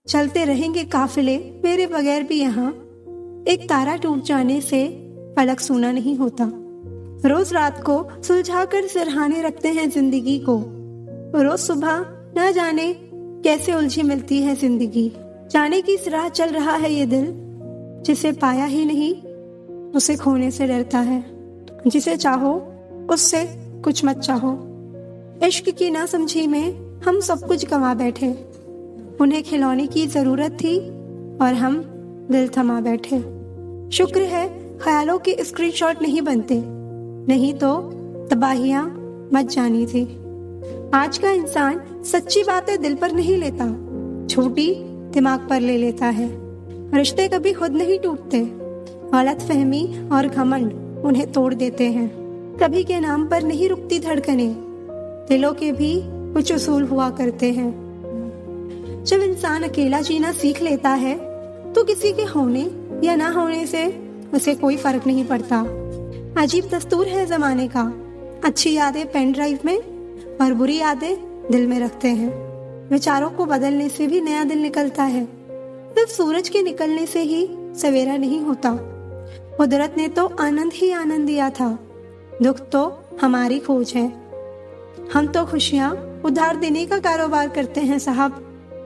चलते रहेंगे काफिले मेरे बगैर भी यहाँ। एक तारा टूट जाने से फलक सूना नहीं होता। रोज रात को सुलझाकर सिरहाने रखते हैं जिंदगी को। रोज सुबह न जाने कैसे उलझी मिलती है जिंदगी। जाने की राह चल रहा है ये दिल, जिसे पाया ही नहीं उसे खोने से डरता है। जिसे चाहो उससे कुछ मत चाहो। इश्क की ना समझी में हम सब कुछ गंवा बैठे। उन्हें खिलौने की जरूरत थी और हम दिल थमा बैठे। शुक्र है ख्यालों के स्क्रीनशॉट नहीं बनते, नहीं तो तबाहियां मच जानी थी। आज का इंसान सच्ची बातें दिल पर नहीं लेता, छोटी दिमाग पर ले लेता है। रिश्ते कभी खुद नहीं टूटते, गलतफहमी और घमंड उन्हें तोड़ देते हैं। कभी के नाम पर नहीं रुकती धड़कनें, दिलों के भी कुछ उसूल हुआ करते हैं। जब इंसान अकेला जीना सीख लेता है तो किसी के होने या ना होने से उसे कोई फर्क नहीं पड़ता। अजीब दस्तूर है जमाने का, अच्छी यादें पेन ड्राइव में और बुरी यादें दिल में रखते हैं। विचारों को बदलने से भी नया दिन निकलता है। सिर्फ सूरज के निकलने से ही सवेरा नहीं होता। कुदरत ने तो आनंद ही आनंद दिया था, दुख तो हमारी खोज है। हम तो खुशियाँ उधार देने का कारोबार करते हैं साहब।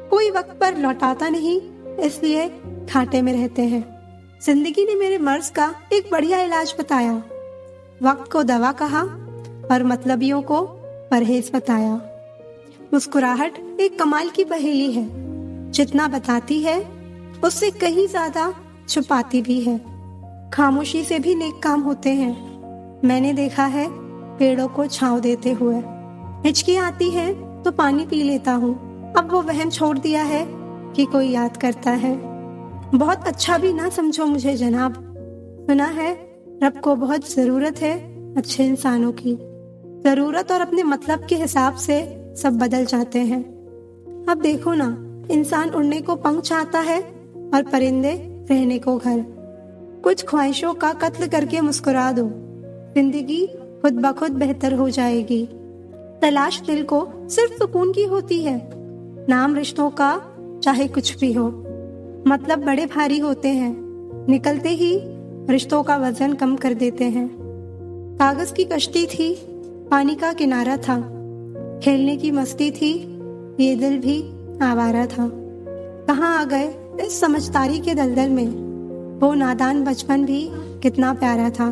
कोई वक्त पर लौटाता नहीं, इसलिए घाटे में रहते हैं। जिंदगी ने मेरे मर्ज का एक बढ़िया इलाज बताया। वक्त को दवा कहा और मतलबियों को परहेज बताया। मुस्कुराहट एक कमाल की पहेली है, जितना बताती है उससे कहीं ज्यादा छुपाती भी है। खामोशी से भी नेक काम होते हैं, मैंने देखा है पेड़ों को छांव देते हुए। हिचकी आती है तो पानी पी लेता हूँ, अब वो वहम छोड़ दिया है कि कोई याद करता है। बहुत अच्छा भी ना समझो मुझे जनाब, सुना है रब को बहुत जरूरत है अच्छे इंसानों की। जरूरत और अपने मतलब के हिसाब से सब बदल जाते हैं। अब देखो ना, इंसान उड़ने को पंख चाहता है और परिंदे रहने को घर। कुछ ख्वाहिशों का कत्ल करके मुस्कुरा दो, जिंदगी खुद ब खुद बेहतर हो जाएगी। तलाश दिल को सिर्फ सुकून की होती है, नाम रिश्तों का चाहे कुछ भी हो। मतलब बड़े भारी होते हैं, निकलते ही रिश्तों का वजन कम कर देते हैं। कागज की कश्ती थी, पानी का किनारा था, खेलने की मस्ती थी, ये दिल भी आवारा था। कहाँ आ गए इस समझदारी के दलदल में, वो नादान बचपन भी कितना प्यारा था।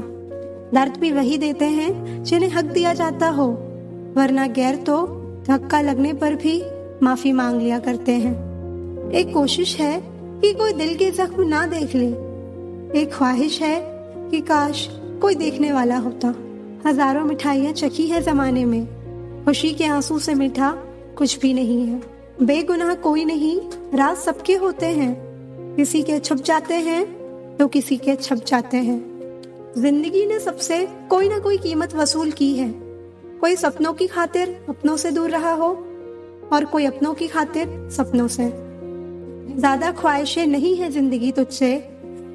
दर्द भी वही देते हैं जिन्हें हक दिया जाता हो, वरना गैर तो धक्का लगने पर भी माफी मांग लिया करते हैं। एक कोशिश है कि कोई दिल के जख्म ना देख ले, एक ख्वाहिश है कि काश कोई देखने वाला होता। हजारों मिठाइयाँ चखी है जमाने में, खुशी के आंसू से मीठा कुछ भी नहीं है। बेगुनाह कोई नहीं, राज सबके होते हैं, किसी के छुप जाते हैं तो किसी के छप जाते हैं। जिंदगी ने सबसे कोई ना कोई कीमत वसूल की है। कोई सपनों की खातिर अपनों से दूर रहा हो और कोई अपनों की खातिर सपनों से। ज्यादा ख्वाहिशें नहीं है जिंदगी तुझसे,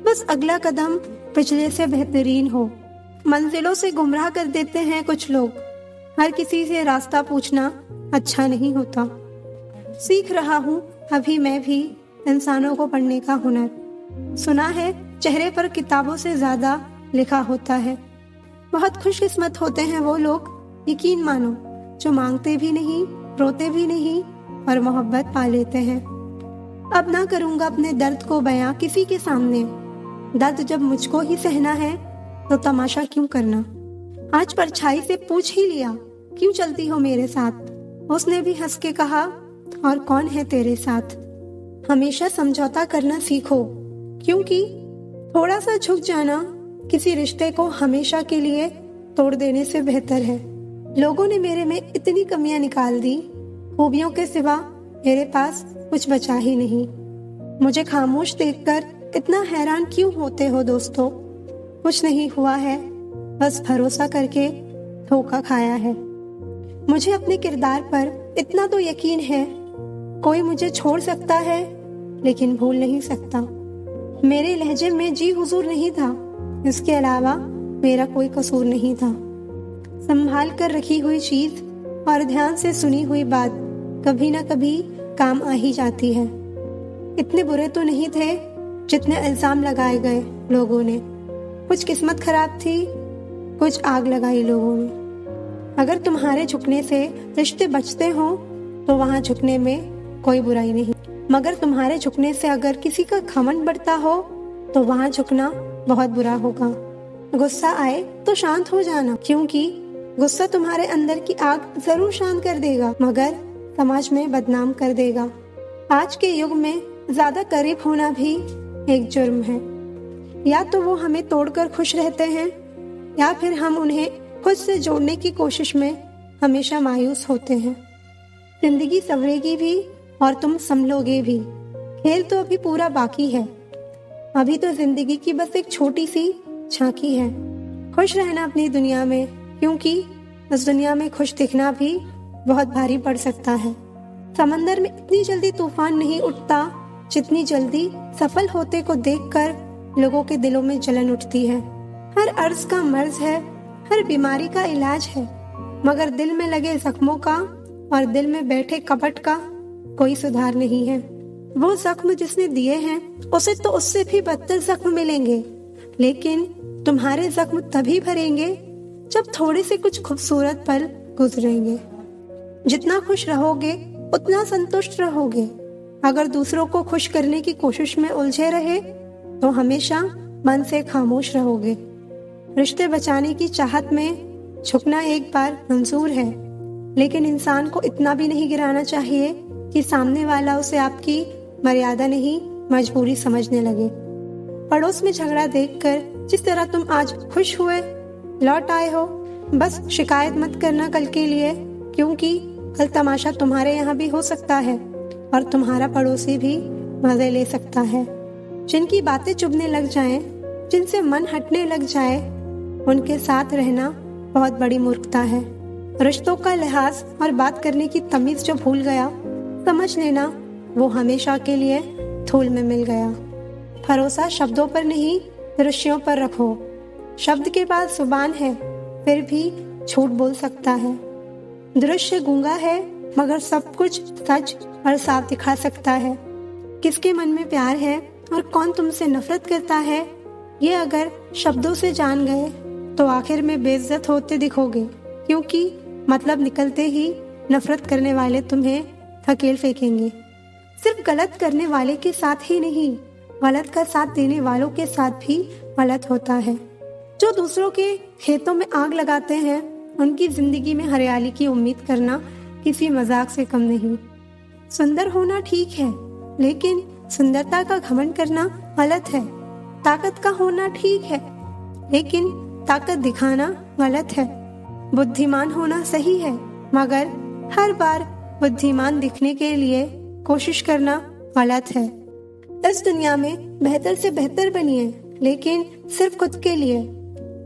बस अगला कदम पिछले से बेहतरीन हो। मंजिलों से गुमराह कर देते हैं कुछ लोग, हर किसी से रास्ता पूछना अच्छा नहीं होता। सीख रहा हूँ अभी मैं भी इंसानों को पढ़ने का हुनर। सुना है चेहरे पर किताबों से ज्यादा लिखा होता है। बहुत खुशकिस्मत होते हैं वो लोग, यकीन मानो, जो मांगते भी नहीं, रोते भी नहीं और मोहब्बत पा लेते हैं। अब ना करूँगा अपने दर्द को बयां किसी के सामने। दर्द जब मुझको ही सहना है तो तमाशा क्यों करना। आज परछाई से पूछ ही लिया, क्यों चलती हो मेरे साथ। उसने भी हंस के कहा, और कौन है तेरे साथ। हमेशा समझौता करना सीखो, क्योंकि थोड़ा सा झुक जाना किसी रिश्ते को हमेशा के लिए तोड़ देने से बेहतर है। लोगों ने मेरे में इतनी कमियां निकाल दी, खूबियों के सिवा मेरे पास कुछ बचा ही नहीं। मुझे खामोश देखकर इतना हैरान क्यों होते हो दोस्तों। कुछ नहीं हुआ है, बस भरोसा करके धोखा खाया है। मुझे अपने किरदार पर इतना तो यकीन है, कोई मुझे छोड़ सकता है लेकिन भूल नहीं सकता। मेरे लहजे में जी हुजूर नहीं था, इसके अलावा मेरा कोई कसूर नहीं था। संभाल कर रखी हुई चीज और ध्यान से सुनी हुई बात कभी ना कभी काम आ ही जाती है। इतने बुरे तो नहीं थे जितने इल्जाम लगाए गए लोगों ने। कुछ किस्मत खराब थी, कुछ आग लगाई लोगों ने। अगर तुम्हारे झुकने से रिश्ते बचते हो तो वहां झुकने में कोई बुराई नहीं, मगर तुम्हारे झुकने से अगर किसी का घमंड बढ़ता हो तो वहां झुकना बहुत बुरा होगा। गुस्सा आए तो शांत हो जाना, क्योंकि गुस्सा तुम्हारे अंदर की आग जरूर शांत कर देगा, मगर समाज में बदनाम कर देगा। आज के युग में ज्यादा करीब होना भी एक जुर्म है। या तो वो हमें तोड़कर खुश रहते हैं, या फिर हम उन्हें खुद से जोड़ने की कोशिश में हमेशा मायूस होते हैं। जिंदगी संवरेगी भी और तुम संभलोगे भी। खेल तो अभी पूरा बाकी है। अभी तो जिंदगी की बस एक छोटी सी झांकी है। खुश रहना अपनी दुनिया में, क्योंकि इस दुनिया में खुश दिखना भी बहुत भारी पड़ सकता है। समंदर में इतनी जल्दी तूफान नहीं उठता जितनी जल्दी सफल होते को देखकर लोगों के दिलों में जलन उठती है। हर अर्ज का मर्ज है, हर बीमारी का इलाज है, मगर दिल में लगे जख्मों का और दिल में बैठे कपट का कोई सुधार नहीं है। वो जख्म जिसने दिए हैं उसे तो उससे भी बदतर जख्म मिलेंगे, लेकिन तुम्हारे जख्म तभी भरेंगे जब थोड़े से कुछ खूबसूरत पल गुजरेंगे। जितना खुश रहोगे उतना संतुष्ट रहोगे। अगर दूसरों को खुश करने की कोशिश में उलझे रहे तो हमेशा मन से खामोश रहोगे। रिश्ते बचाने की चाहत में झुकना एक बार मंजूर है, लेकिन इंसान को इतना भी नहीं गिराना चाहिए कि सामने वाला उसे आपकी मर्यादा नहीं मजबूरी समझने लगे। पड़ोस में झगड़ा देखकर जिस तरह तुम आज खुश हुए लौट आए हो, बस शिकायत मत करना कल के लिए, क्योंकि कल तमाशा तुम्हारे यहाँ भी हो सकता है और तुम्हारा पड़ोसी भी मजे ले सकता है। जिनकी बातें चुभने लग जाएं, जिनसे मन हटने लग जाए, उनके साथ रहना बहुत बड़ी मूर्खता है। रिश्तों का लिहाज और बात करने की तमीज जो भूल गया, समझ लेना वो हमेशा के लिए धूल में मिल गया। भरोसा शब्दों पर नहीं दृश्यों पर रखो। शब्द के बाद जुबान है, फिर भी झूठ बोल सकता है। दृश्य गूंगा है, मगर सब कुछ सच और साफ दिखा सकता है। किसके मन में प्यार है और कौन तुमसे नफरत करता है, ये अगर शब्दों से जान गए तो आखिर में बेइज्जत होते दिखोगे, क्योंकि मतलब निकलते ही नफरत करने वाले तुम्हें धकेल फेंकेंगे। सिर्फ गलत करने वाले के साथ ही नहीं, गलत का साथ देने वालों के साथ भी गलत होता है। जो दूसरों के खेतों में आग लगाते हैं, उनकी जिंदगी में हरियाली की उम्मीद करना किसी मजाक से कम नहीं। सुंदर होना ठीक है, लेकिन सुंदरता का घमंड करना गलत है। ताकत का होना ठीक है, लेकिन ताकत दिखाना गलत है। बुद्धिमान होना सही है, मगर हर बार बुद्धिमान दिखने के लिए कोशिश करना गलत है। इस दुनिया में बेहतर से बेहतर बनिए, लेकिन सिर्फ खुद के लिए,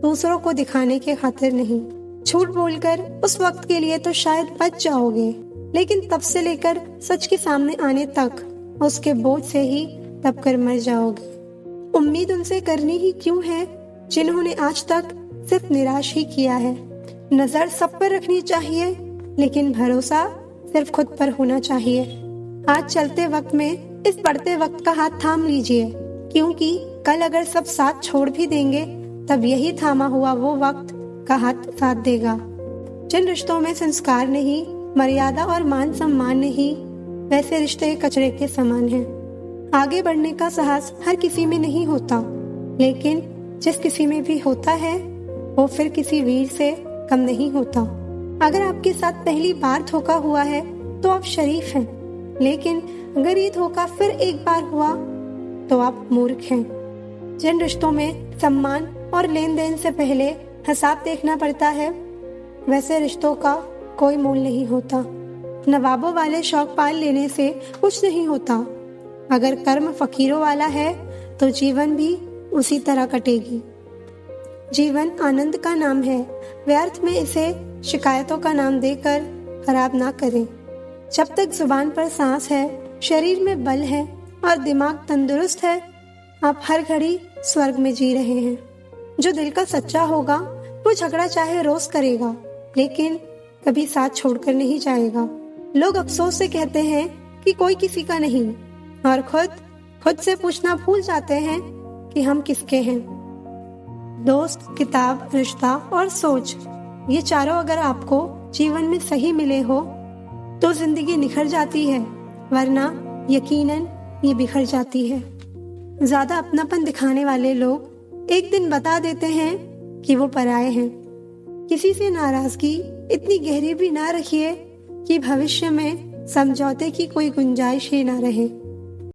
दूसरों को दिखाने के खातिर नहीं। झूठ बोलकर उस वक्त के लिए तो शायद बच जाओगे, लेकिन तब से लेकर सच के सामने आने तक उसके बोझ से ही दब कर मर जाओगे। उम्मीद उनसे करनी ही क्यों है जिन्होंने आज तक सिर्फ निराश ही किया है। नजर सब पर रखनी चाहिए, लेकिन भरोसा सिर्फ खुद पर होना चाहिए। आज चलते वक्त में इस बढ़ते वक्त का हाथ थाम लीजिए, क्योंकि कल अगर सब साथ छोड़ भी देंगे तब यही थामा हुआ वो वक्त का हाथ साथ देगा। जिन रिश्तों में संस्कार नहीं, मर्यादा और मान सम्मान नहीं, वैसे रिश्ते कचरे के समान हैं। आगे बढ़ने का साहस हर किसी में नहीं होता, लेकिन जिस किसी में भी होता है वो फिर किसी वीर से कम नहीं होता। अगर आपके साथ पहली बार धोखा हुआ है तो आप शरीफ हैं, लेकिन अगर ये धोखा फिर एक बार हुआ तो आप मूर्ख हैं। जिन रिश्तों में सम्मान और लेन देन से पहले हिसाब देखना पड़ता है, वैसे रिश्तों का कोई मोल नहीं होता। नवाबों वाले शौक पाल लेने से कुछ नहीं होता। अगर कर्म फकीरों वाला है तो जीवन भी उसी तरह कटेगी। जीवन आनंद का नाम है, व्यर्थ में इसे शिकायतों का नाम देकर खराब ना करें। जब तक जुबान पर सांस है, शरीर में बल है और दिमाग तंदुरुस्त है, आप हर घड़ी स्वर्ग में जी रहे हैं। जो दिल का सच्चा होगा वो झगड़ा चाहे रोज करेगा, लेकिन कभी साथ छोड़कर नहीं जाएगा। लोग अफसोस से कहते हैं कि कोई किसी का नहीं, और खुद खुद से पूछना भूल जाते हैं कि हम किसके हैं। दोस्त, किताब, रिश्ता और सोच, ये चारों अगर आपको जीवन में सही मिले हो तो जिंदगी निखर जाती है, वरना यकीनन ये बिखर जाती है। ज्यादा अपनापन दिखाने वाले लोग एक दिन बता देते हैं कि वो पराये हैं। किसी से नाराजगी इतनी गहरी भी ना रखिए कि भविष्य में समझौते की कोई गुंजाइश ही ना रहे।